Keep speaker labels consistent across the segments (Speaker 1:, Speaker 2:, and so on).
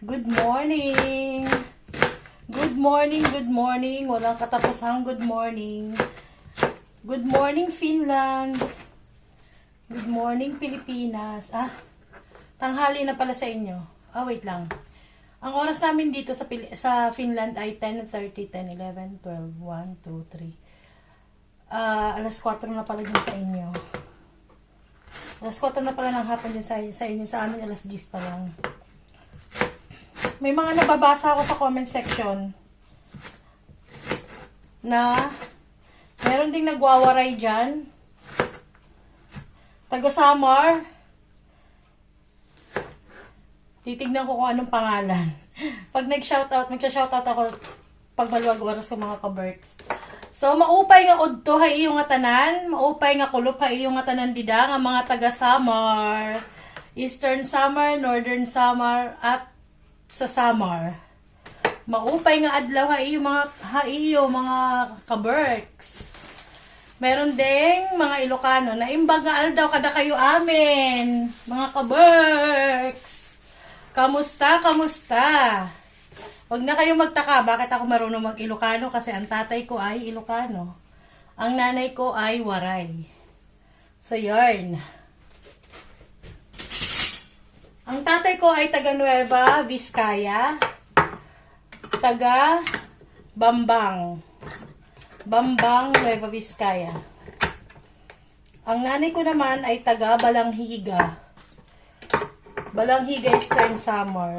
Speaker 1: Good morning! Good morning, good morning. Walang katapusang good morning. Good morning, Finland. Good morning, Pilipinas. Tanghali na pala sa inyo. Wait lang. Ang oras namin dito sa Finland ay 10:30, 10, 11, 12, 1, 2, 3. Alas 4 na pala dyan sa inyo. Alas 4 na pala ng hapon dyan sa inyo. Sa amin, alas 10 pa lang. May mga nababasa ako sa comment section na meron ding nagwawaray dyan. Taga Samar. Titignan ko kung anong pangalan. Pag nag-shoutout, magsha-shoutout ako pag maluwag oras sa mga ka-Berks. So, maupay nga udto ha iyong nga tanan. Maupay nga kulop ha iyong nga tanan dida nga mga taga Samar. Eastern Samar, Northern Samar, at sa Samar. Maupay nga adlaw ha iyo mga ka-Berks. Meron ding mga Ilocano na imbag nga aldaw kada kayo amin. Mga ka-Berks. Kamusta? Huwag na kayong magtaka bakit ako marunong mag-Ilocano kasi ang tatay ko ay Ilocano. Ang nanay ko ay Waray. So, yarn. Ang tatay ko ay taga Nueva Vizcaya. Taga Bambang, Nueva Vizcaya. Ang nanay ko naman ay taga Balanghiga, Eastern Samar.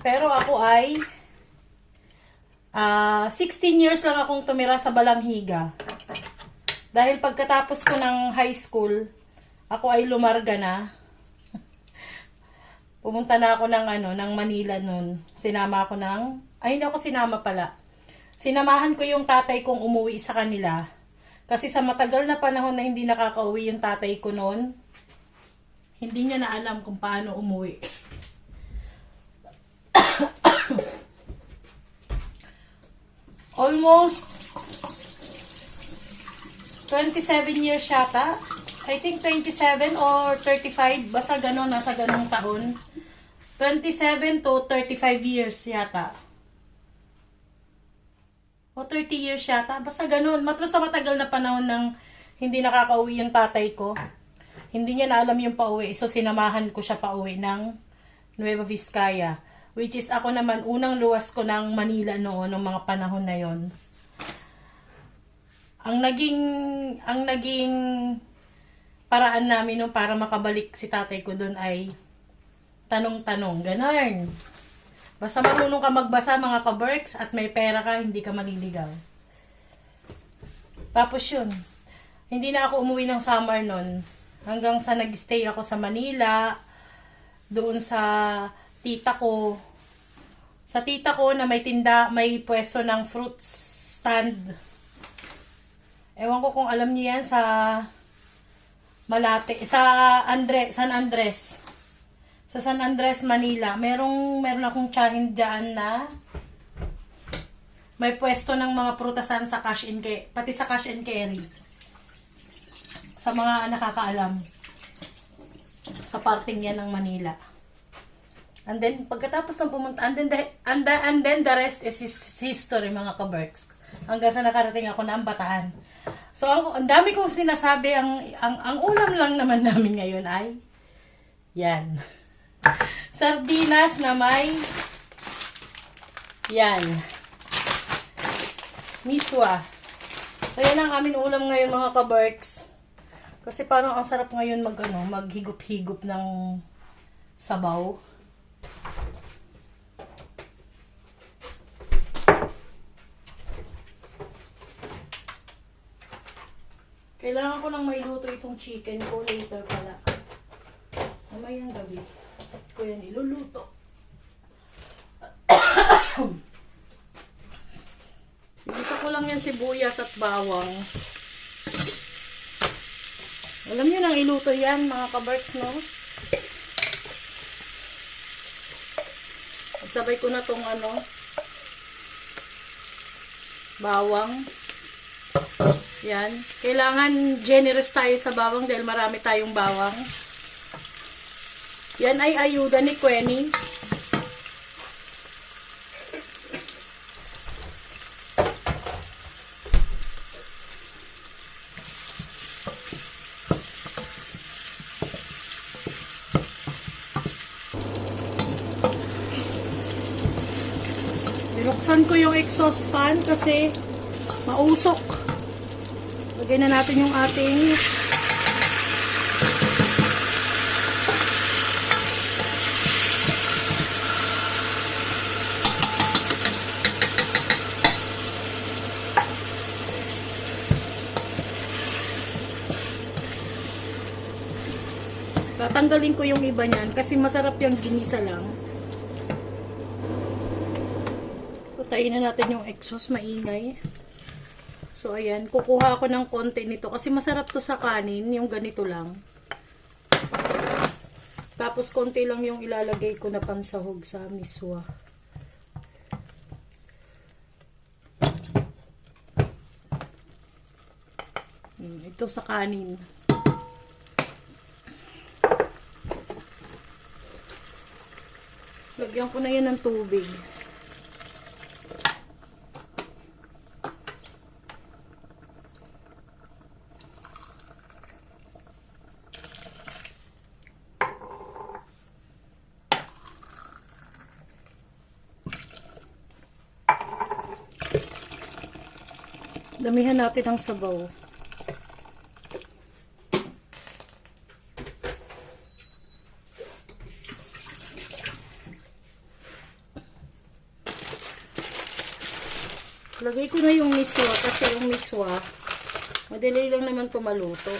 Speaker 1: Pero ako ay 16 years lang akong tumira sa Balanghiga. Dahil pagkatapos ko ng high school, ako ay lumarga na. Pumunta na ako ng Manila noon. Sinama ako hindi ako sinama pala. Sinamahan ko yung tatay kong umuwi sa kanila. Kasi sa matagal na panahon na hindi nakakauwi yung tatay ko noon, hindi niya na alam kung paano umuwi. Almost 27 years yata. I think 27 or 35. Basta gano'n, nasa ganong taon. 27 to 35 years yata. O 30 years yata. Basta ganun. Basta matagal na panahon nang hindi nakakauwi yung tatay ko. Hindi niya na alam yung pauwi. So, sinamahan ko siya pauwi ng Nueva Vizcaya. Which is ako naman, unang luwas ko ng Manila noon, ng mga panahon na yon. Ang naging paraan namin nung para makabalik si tatay ko doon ay tanong-tanong. Ganon. Basta marunong ka magbasa mga ka-Berks at may pera ka, hindi ka maliligaw. Tapos yun, hindi na ako umuwi ng summer nun. Hanggang sa nag-stay ako sa Manila, doon sa tita ko. Sa tita ko na may pwesto ng fruit stand. Ewan ko kung alam niyo yan sa Malate, San Andres. Sa San Andres, Manila, meron akong tiyahin dyan na may pwesto ng mga prutasan sa pati sa cash and carry. Sa mga nakakaalam. Sa parting yan ng Manila. And then, pagkatapos ng pumunta, and then the rest is history, mga ka-Berks. Hanggang sa nakarating ako ng Bataan. So, ang dami kong sinasabi, ang ulam lang naman namin ngayon ay yan. Sardinas na may yan. Miswa. So, yan ang amin ulam ngayon mga ka-Berks. Kasi parang ang sarap ngayon maghigop-higop ng sabaw. Kailangan ko nang mailuto itong chicken ko later pala. Mamayang gabi ko yan iluluto. Gusto ko lang yan sibuyas at bawang. Alam niyo nang iluto yan mga ka-Berks, no? Sabay ko na tong bawang. Yan. Kailangan generous tayo sa bawang dahil marami tayong bawang. Yan ay ayuda ni Queenie. Binuksan ko yung exhaust fan kasi mausok. Lagay na natin yung ating tatanggalin ko yung iba niyan kasi masarap yung ginisa lang. Patayin na natin yung exhaust, maingay. So, ayan. Kukuha ako ng konti nito. Kasi masarap to sa kanin. Yung ganito lang. Tapos, konti lang yung ilalagay ko na pansahog sa miswa. Ito sa kanin. Lagyan ko na yan ng tubig. Damihan natin ang sabaw. Lagay ko na yung miswa kasi yung miswa madali lang naman ito maluto.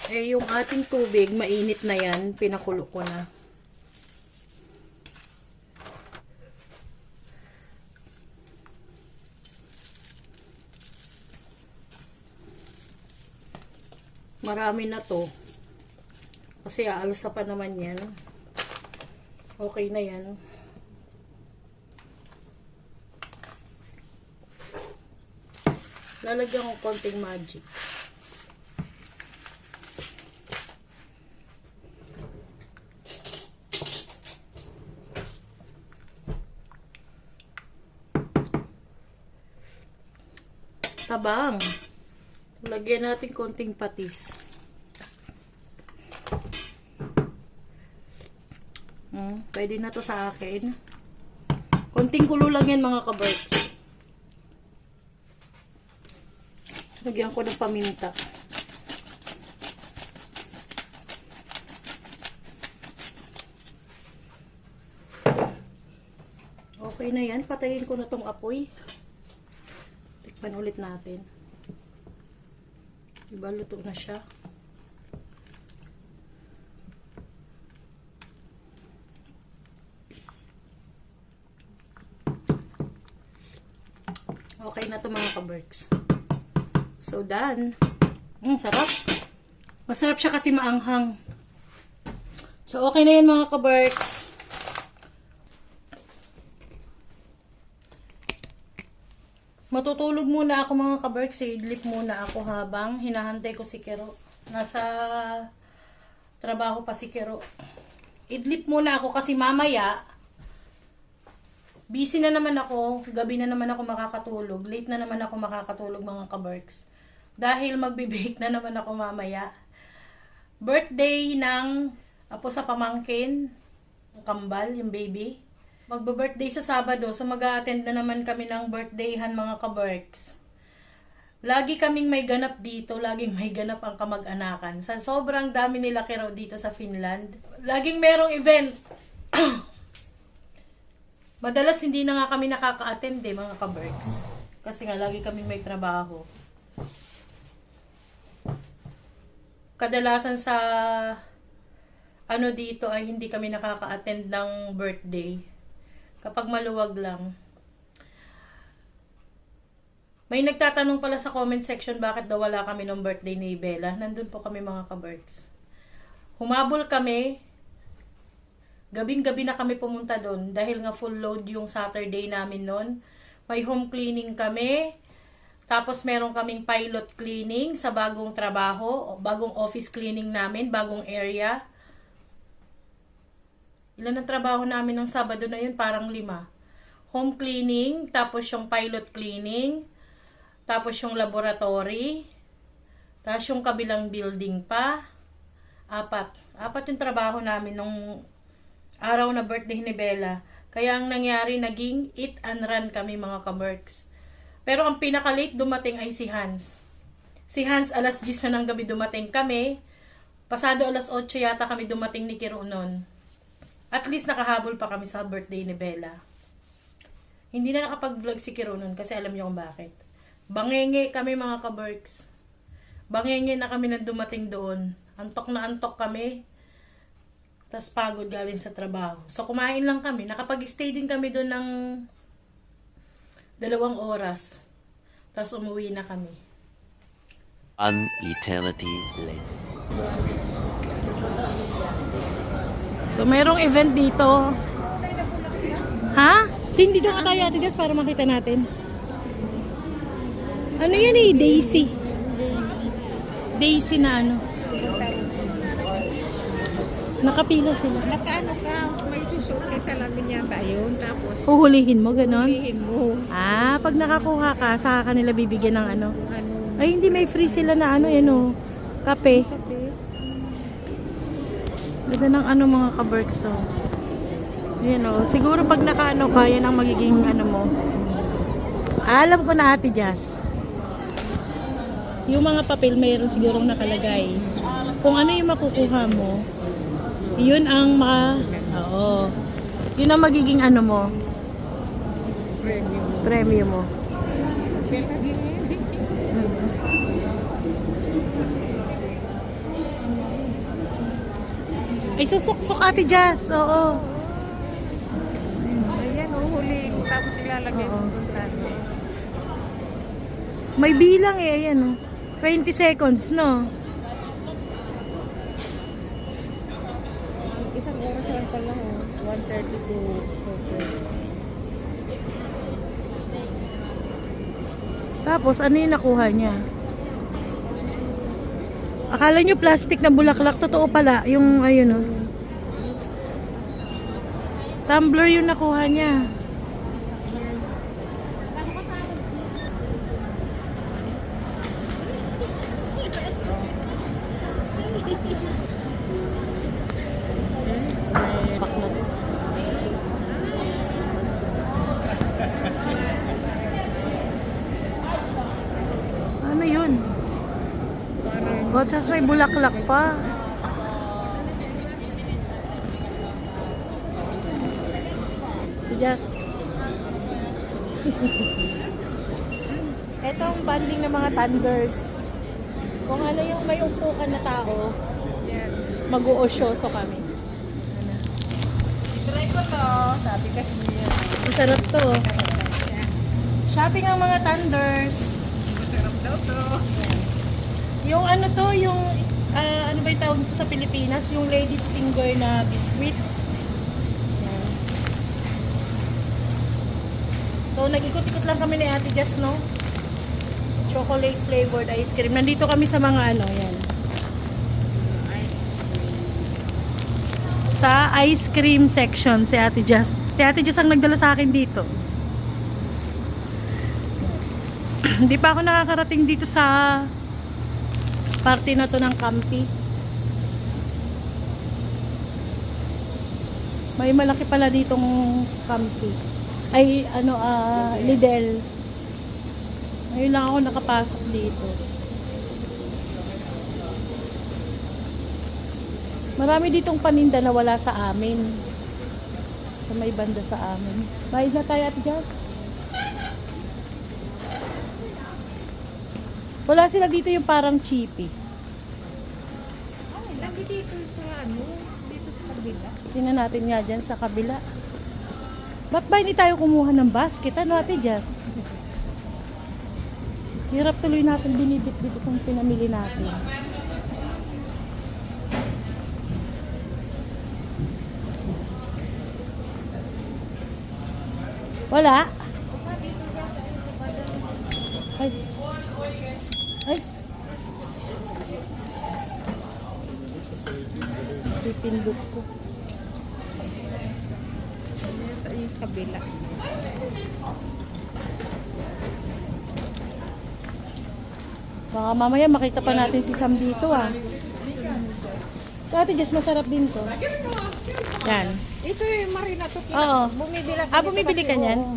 Speaker 1: Eh yung ating tubig mainit na yan, pinakulo ko na. Marami na to. Kasi aalsa pa naman yan. Okay na yan. Lalagyan ko konting magic. Tabang. Lagyan natin konting patis. Pwede na to sa akin. Konting kulo lang yan mga kabarks. Lagyan ko ng paminta. Okay na yan. Patayin ko na tong apoy. Tikman ulit natin. Diba, luto na siya. Okay na to mga kaberks. So, done. Sarap. Masarap siya kasi maanghang. So, okay na yan mga kaberks. Matutulog muna ako mga kaberks. Idlip muna ako habang hinahantay ko si Kero. Nasa trabaho pa si Kero. Idlip muna ako kasi mamaya busy na naman ako. Gabi na naman ako makakatulog. Late na naman ako makakatulog mga kaberks. Dahil magbe-bake na naman ako mamaya. Birthday ng apo sa pamangkin. Ang kambal, yung baby. Magbe-birthday sa Sabado. So mag-a-attend na naman kami ng birthdayhan mga kaberks. Lagi kaming may ganap dito. Laging may ganap ang kamag-anakan. Sa sobrang dami nila kiraw dito sa Finland. Laging merong event. Madalas hindi na nga kami nakaka-attend mga kaberks. Kasi nga lagi kaming may trabaho. Kadalasan sa ano dito ay hindi kami nakaka-attend ng birthday. Kapag maluwag lang. May nagtatanong pala sa comment section bakit daw wala kami ng birthday ni Bella. Nandun po kami mga kaberks. Humabol kami. Gabing-gabi na kami pumunta doon dahil nga full load yung Saturday namin noon. May home cleaning kami. Tapos meron kaming pilot cleaning sa bagong trabaho, bagong office cleaning namin, bagong area. Ilan ang trabaho namin ng Sabado na yun? Parang 5. Home cleaning, tapos yung pilot cleaning, tapos yung laboratory, tapos yung kabilang building pa. 4 yung trabaho namin nung araw na birthday ni Bella. Kaya ang nangyari, naging eat and run kami mga ka-Berks. Pero ang pinaka-late dumating ay si Hans. Si Hans, alas 10 na ng gabi dumating kami. Pasado alas 8 yata kami dumating ni Kiro noon. At least nakahabol pa kami sa birthday ni Bella. Hindi na nakapag-vlog si Kiro noon kasi alam niyo kung bakit. Bangenge kami mga ka-Berks. Bangenge na kami nang dumating doon. Antok na antok kami. Tapos pagod galing sa trabaho. So kumain lang kami. Nakapag-stay din kami doon ng 2 oras. Tapos umuwi na kami.
Speaker 2: An eternity later.
Speaker 1: So mayroong event dito. Ha? Hindi ka tayo Ate Jess para makita natin. Ano yan eh? Daisy. Daisy na ano. Nakapila sila.
Speaker 3: Nakaano ka, may susuot ka sa lamin yata yun, tapos
Speaker 1: Huhulihin mo, ganon?
Speaker 3: hulihin mo.
Speaker 1: Pag nakakuha ka, saka kanila bibigyan ng ano.
Speaker 3: Ano,
Speaker 1: Ay, hindi may free sila na ano, yan o. Kape.
Speaker 3: kape.
Speaker 1: Ganda ng ano mga ka-Berks, so. Yan o. Siguro pag nakaano ka, yan ang magiging ano mo. Alam ko na Ate Jazz. Yung mga papel mayroon sigurong nakalagay. Kung ano yung makukuha mo, yun ang oo. Yun ang magiging ano mo,
Speaker 3: Premium.
Speaker 1: premyo mo.
Speaker 3: Bella din.
Speaker 1: Ay, susok-sok Ate Jazz, oo.
Speaker 3: Ayan, huhuling. Tapos ilalagay mo dun sa ano.
Speaker 1: May bilang eh, ayan o. 20 seconds, no?
Speaker 3: Isang oras lang pala, 1:30 to 4:30.
Speaker 1: Tapos, ano yung nakuha niya? Akala nyo plastic na bulaklak, totoo pala. Yung, ayun o. Tumbler yung nakuha niya. Ano yun? Gotsas may bulaklak pa. Just. Ito ang banding ng mga thunders. Kung ano yung may umpukan na tao,
Speaker 3: Yan.
Speaker 1: mag-uosyoso kami.
Speaker 3: Try ko to. Sabi kasi niya.
Speaker 1: Masarap to. Shopping ang mga thunders.
Speaker 3: Masarap daw to.
Speaker 1: Yung ano to, yung ano ba yung tawag dito sa Pilipinas? Yung ladies finger na biscuit. Yan. So, nag-ikot-ikot lang kami ni Ate Jess, no? Chocolate flavored ice cream. Nandito kami sa mga ano, yan. Sa ice cream section, si Ate Jess. Si Ate Jess ang nagdala sa akin dito. Hindi pa ako nakakarating dito sa party na to ng Campi. May malaki pala ditong Campi. Ay, ano, Lidl. Ngayon lang ako nakapasok dito. Marami ditong paninda na wala sa amin. Sa may banda sa amin. Bayad na tayo Ate Jazz. Wala sila dito yung parang cheapy.
Speaker 3: Lagi dito sa ano, dito sa kabila.
Speaker 1: Tingnan natin nga dyan sa kabila. Ba't ba hindi tayo kumuha ng basket? Ano Ate Jazz? Hirap tuloy natin binibit-bit itong pinamili natin. Wala? Ay. Ay. Pipindot ko.
Speaker 3: yung sa kabila.
Speaker 1: Baka mamaya makita pa natin si Sam dito ah. Ate Jess, masarap din to. Yan.
Speaker 3: Ito yung Marina to.
Speaker 1: Oo.
Speaker 3: Bumibili ako
Speaker 1: Ah,
Speaker 3: dito
Speaker 1: bumibili
Speaker 3: kasi,
Speaker 1: ka niyan?
Speaker 3: oo.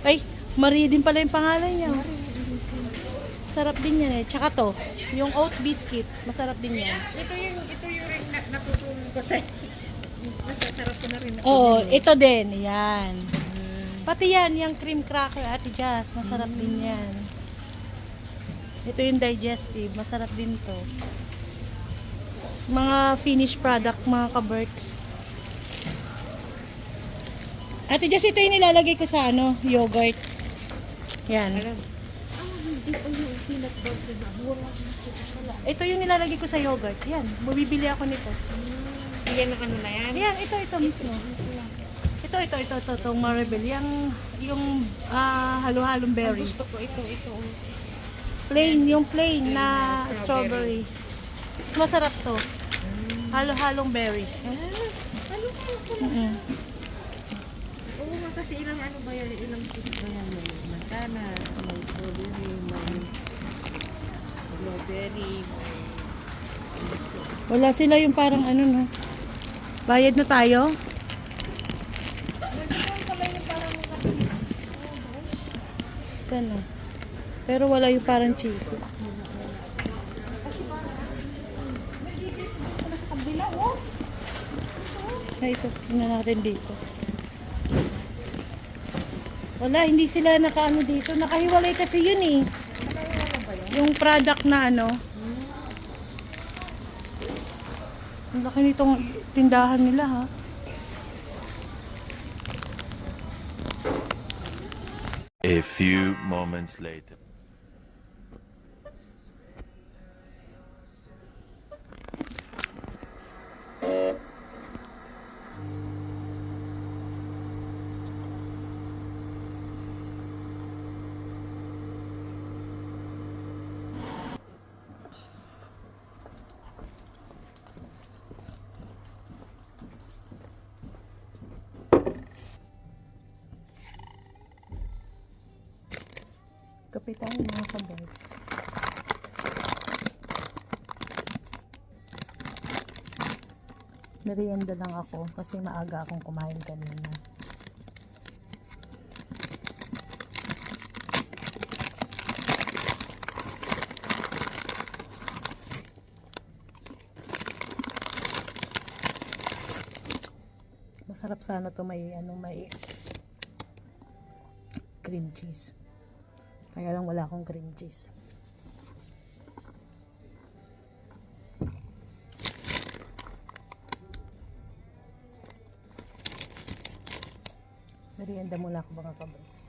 Speaker 1: Ay, Marie din pala yung pangalan niya. Sarap din yan eh. Tsaka to, yung oat biscuit, masarap din yan.
Speaker 3: Ito yung rin natutulong ko sa masasarap ko na rin.
Speaker 1: Oo, ito din. Yan. Pati yan, yung cream cracker, Ate Jazz, masarap din yan. Ito yung digestive, masarap din to. Mga finished product, mga ka-Berks. Ate Jess, ito yung nilalagay ko sa ano, yogurt. Yan. Ito yung nilalagay ko sa yogurt. Yan, bumibili ako nito.
Speaker 3: Yan ang ano na yan.
Speaker 1: Yan, ito mismo. Ito, itong Maribel. Yung halo-halong berries.
Speaker 3: Gusto ko ito.
Speaker 1: Plain, yung plain na strawberry. Mas masarap to. Halo-halong berries.
Speaker 3: Ano ko?
Speaker 1: Mm-mm.
Speaker 3: Oo nga kasi ilang ano ba yan? Ilang fruit ba yan? May manzana, may strawberry, may blueberry,
Speaker 1: Wala sila yung parang ano no. Bayad na tayo? Sana. Pero wala yung parang chico. Ay, ito. Tingnan natin dito. Wala, hindi sila nakaano dito. Nakahiwalay kasi yun eh. Yung product na ano. Ang laki nitong tindahan nila ha.
Speaker 2: A few moments later.
Speaker 1: Kape tayo mga ka-birds. Merienda lang ako kasi maaga akong kumain kanina. Masarap sana to may cream cheese. Kaya lang wala akong cream cheese. Merienda muna ako mga kabags.